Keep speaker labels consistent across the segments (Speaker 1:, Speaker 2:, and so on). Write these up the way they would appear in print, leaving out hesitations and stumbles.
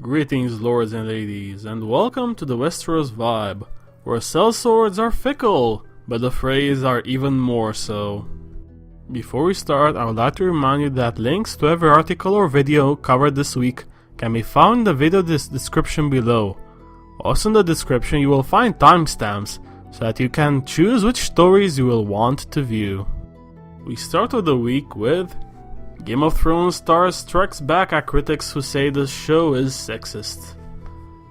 Speaker 1: Greetings, lords and ladies, and welcome to the Westeros vibe, where sellswords are fickle, but the Freys are even more so. Before we start, I would like to remind you that links to every article or video covered this week can be found in the video description below. Also in the description you will find timestamps, so that you can choose which stories you will want to view. We start the week with Game of Thrones star strikes back at critics who say the show is sexist.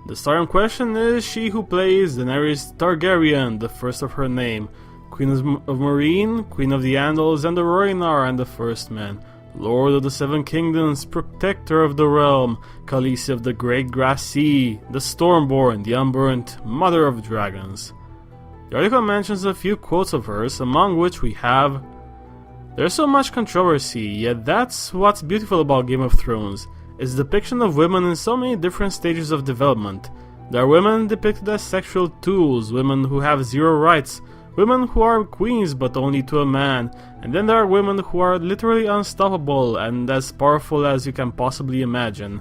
Speaker 1: The star in question is she who plays Daenerys Targaryen, the first of her name, Queen of Meereen, Queen of the Andals and the Rhoynar and the First Man, Lord of the Seven Kingdoms, Protector of the Realm, Khaleesi of the Great Grass Sea, the Stormborn, the Unburnt, Mother of Dragons. The article mentions a few quotes of hers, among which we have: "There's so much controversy, yet that's what's beautiful about Game of Thrones, its depiction of women in so many different stages of development. There are women depicted as sexual tools, women who have zero rights, women who are queens but only to a man, and then there are women who are literally unstoppable and as powerful as you can possibly imagine."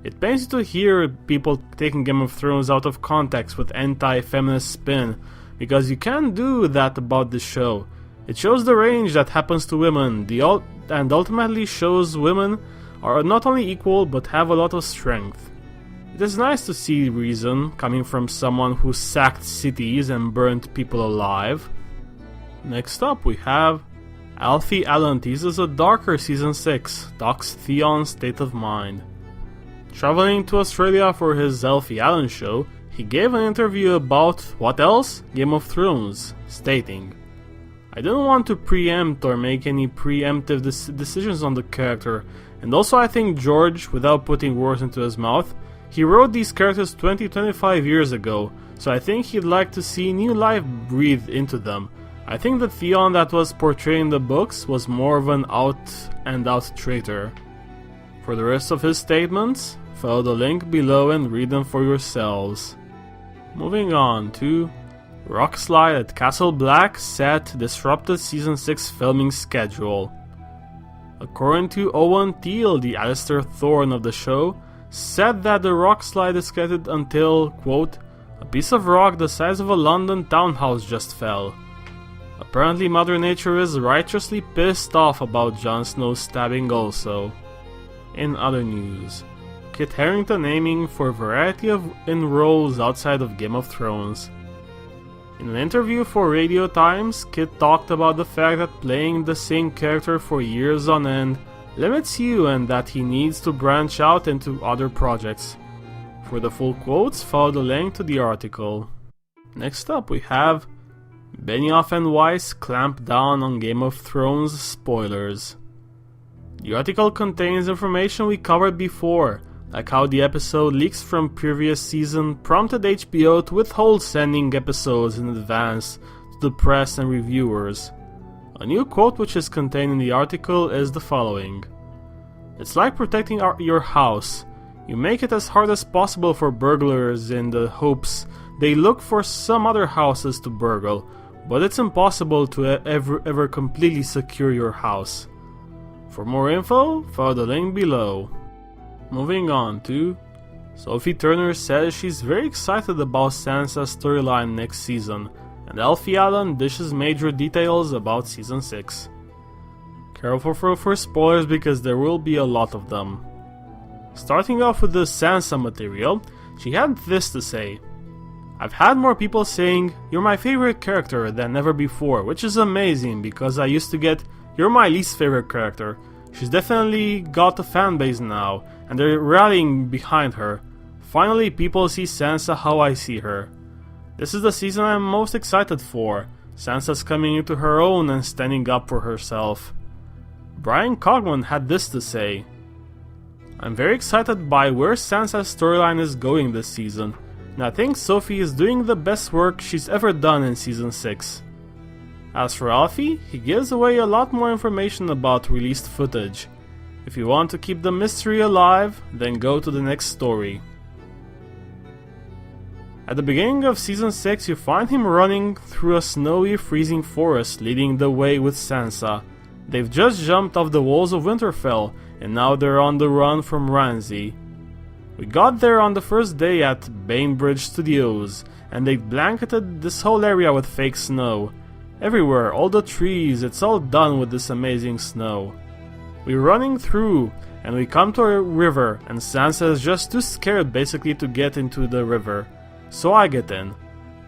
Speaker 1: It pains you to hear people taking Game of Thrones out of context with anti-feminist spin, because you can't do that about this show. It shows the range that happens to women, and ultimately shows women are not only equal but have a lot of strength. It is nice to see reason coming from someone who sacked cities and burnt people alive. Next up we have Alfie Allen teases a darker Season 6, talks Theon's state of mind. Traveling to Australia for his Alfie Allen show, he gave an interview about, what else? Game of Thrones, stating, "I didn't want to preempt or make any preemptive decisions on the character, and also I think George, without putting words into his mouth, he wrote these characters 20-25 years ago, so I think he'd like to see new life breathed into them. I think the Theon that was portrayed in the books was more of an out-and-out traitor." For the rest of his statements, follow the link below and read them for yourselves. Moving on to Rock slide at Castle Black set disrupted Season 6 filming schedule. According to Owen Teal, the Alistair Thorne of the show, said that the rock slide is scheduled until, quote, "a piece of rock the size of a London townhouse just fell." Apparently Mother Nature is righteously pissed off about Jon Snow's stabbing also. In other news, Kit Harrington aiming for a variety in roles outside of Game of Thrones. In an interview for Radio Times, Kit talked about the fact that playing the same character for years on end limits you and that he needs to branch out into other projects. For the full quotes, follow the link to the article. Next up we have Benioff and Weiss clamp down on Game of Thrones spoilers. The article contains information we covered before, like how the episode leaks from previous season prompted HBO to withhold sending episodes in advance to the press and reviewers. A new quote which is contained in the article is the following: "It's like protecting your house. You make it as hard as possible for burglars in the hopes they look for some other houses to burgle, but it's impossible to ever completely secure your house." For more info, follow the link below. Moving on to Sophie Turner says she's very excited about Sansa's storyline next season, and Alfie Allen dishes major details about Season 6. Careful for spoilers because there will be a lot of them. Starting off with the Sansa material, she had this to say: "I've had more people saying, 'You're my favorite character' than ever before, which is amazing because I used to get, 'You're my least favorite character.' She's definitely got a fan base now, and they're rallying behind her. Finally, people see Sansa how I see her. This is the season I'm most excited for. Sansa's coming into her own and standing up for herself." Brian Cogman had this to say: "I'm very excited by where Sansa's storyline is going this season, and I think Sophie is doing the best work she's ever done in Season 6. As for Alfie, he gives away a lot more information about released footage. If you want to keep the mystery alive, then go to the next story." At the beginning of Season 6, you find him running through a snowy, freezing forest leading the way with Sansa. They've just jumped off the walls of Winterfell, and now they're on the run from Ramsay. We got there on the first day at Bainbridge Studios, and they blanketed this whole area with fake snow. Everywhere, all the trees, it's all done with this amazing snow. We're running through, and we come to a river, and Sansa is just too scared basically to get into the river. So I get in.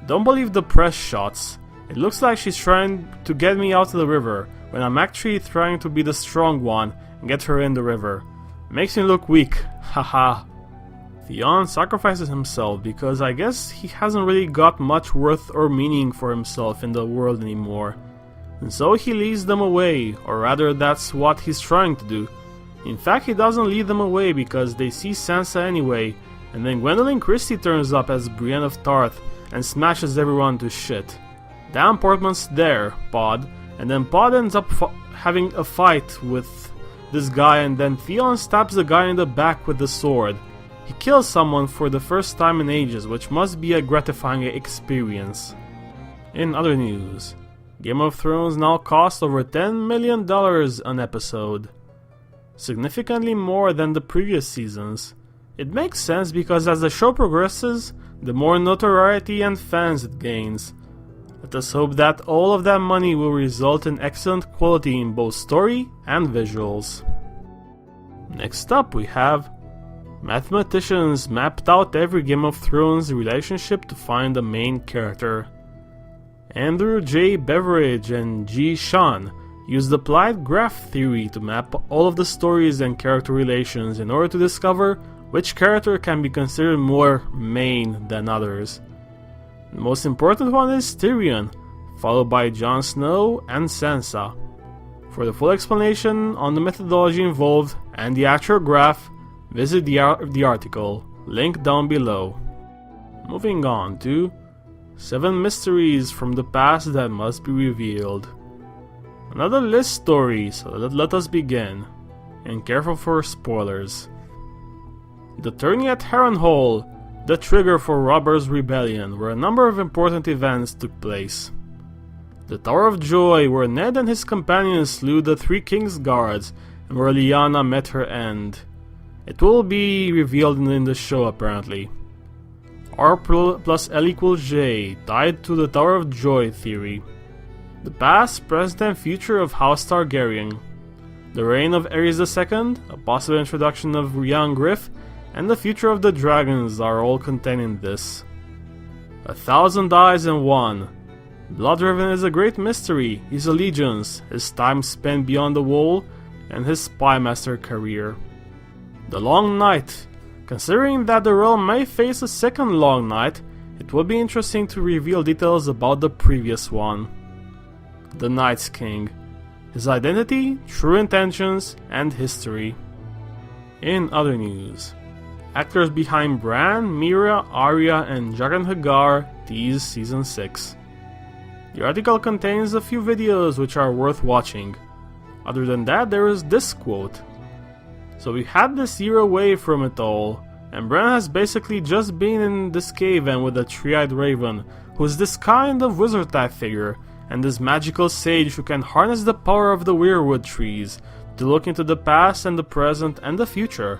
Speaker 1: Don't believe the press shots. It looks like she's trying to get me out of the river, when I'm actually trying to be the strong one and get her in the river. Makes me look weak, haha. Theon sacrifices himself because I guess he hasn't really got much worth or meaning for himself in the world anymore. And so he leads them away, or rather that's what he's trying to do. In fact, he doesn't lead them away because they see Sansa anyway, and then Gwendolyn Christie turns up as Brienne of Tarth and smashes everyone to shit. Damn Portman's there, Pod, and then Pod ends up having a fight with this guy, and then Theon stabs the guy in the back with the sword. He kills someone for the first time in ages, which must be a gratifying experience. In other news, Game of Thrones now costs over $10 million an episode. Significantly more than the previous seasons. It makes sense because as the show progresses, the more notoriety and fans it gains. Let us hope that all of that money will result in excellent quality in both story and visuals. Next up we have mathematicians mapped out every Game of Thrones relationship to find the main character. Andrew J. Beveridge and G. Sean used applied graph theory to map all of the stories and character relations in order to discover which character can be considered more main than others. The most important one is Tyrion, followed by Jon Snow and Sansa. For the full explanation on the methodology involved and the actual graph, visit the article, link down below. Moving on to 7 mysteries from the past that must be revealed. Another list story, so let us begin. And careful for spoilers. The tourney at Harrenhal, the trigger for Robert's rebellion, where a number of important events took place. The Tower of Joy, where Ned and his companions slew the 3 King's Guards, and where Lyanna met her end. It will be revealed in the show apparently. R plus L equals J, tied to the Tower of Joy theory. The past, present and future of House Targaryen. The reign of Aerys II, a possible introduction of young Griff, and the future of the dragons are all contained in this. 1,000 Eyes and One. Bloodriven is a great mystery, his allegiance, his time spent beyond the wall, and his spymaster career. The Long Night. Considering that the realm may face a second Long Night, it will be interesting to reveal details about the previous one. The Night's King. His identity, true intentions, and history. In other news, actors behind Bran, Mira, Arya, and Jaqen H'ghar tease Season 6. The article contains a few videos which are worth watching. Other than that, there is this quote. So we had this year away from it all, and Bran has basically just been in this cave and with a 3-eyed raven, who is this kind of wizard type figure, and this magical sage who can harness the power of the weirwood trees to look into the past and the present and the future.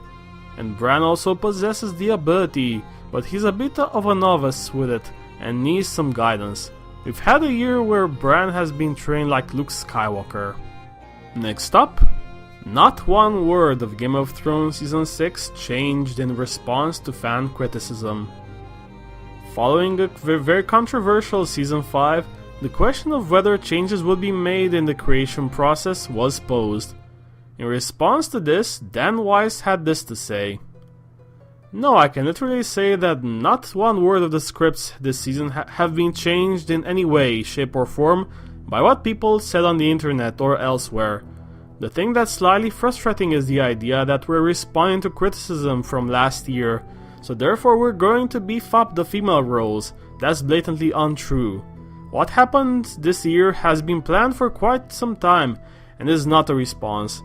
Speaker 1: And Bran also possesses the ability, but he's a bit of a novice with it and needs some guidance. We've had a year where Bran has been trained like Luke Skywalker. Next up, not one word of Game of Thrones Season 6 changed in response to fan criticism. Following a very controversial Season 5, the question of whether changes would be made in the creation process was posed. In response to this, Dan Weiss had this to say. No, I can literally say that not one word of the scripts this season have been changed in any way, shape or form by what people said on the internet or elsewhere. The thing that's slightly frustrating is the idea that we're responding to criticism from last year, so therefore we're going to beef up the female roles. That's blatantly untrue. What happened this year has been planned for quite some time and is not a response.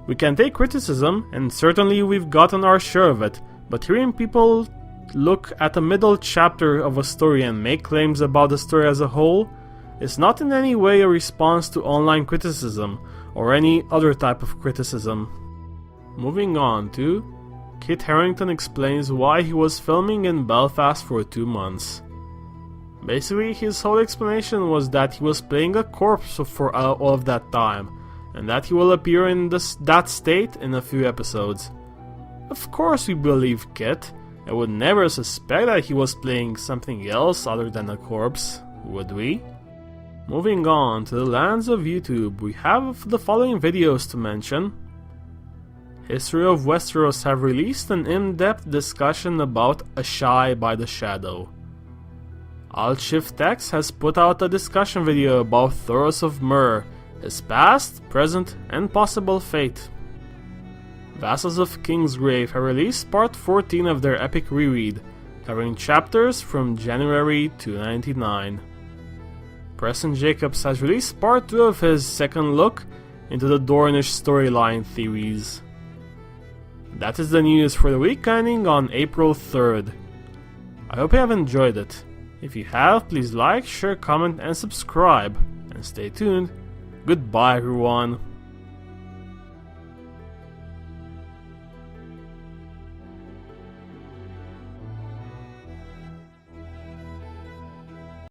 Speaker 1: We can take criticism, and certainly we've gotten our share of it, but hearing people look at a middle chapter of a story and make claims about the story as a whole is not in any way a response to online criticism or any other type of criticism. Moving on to Kit Harrington explains why he was filming in Belfast for 2 months. Basically, his whole explanation was that he was playing a corpse for all of that time, and that he will appear in that state in a few episodes. Of course we believe Kit, and would never suspect that he was playing something else other than a corpse, would we? Moving on to the lands of YouTube, we have the following videos to mention. History of Westeros have released an in-depth discussion about Asshai-by-The-Shadow. AltShiftX has put out a discussion video about Thoros of Myr, his past, present, and possible fate. Vassals of Kingsgrave have released part 14 of their epic reread, covering chapters from January to 99. Preston Jacobs has released part 2 of his second look into the Dornish storyline theories. That is the news for the week ending on April 3rd. I hope you have enjoyed it. If you have, please like, share, comment, and subscribe. And stay tuned. Goodbye, everyone.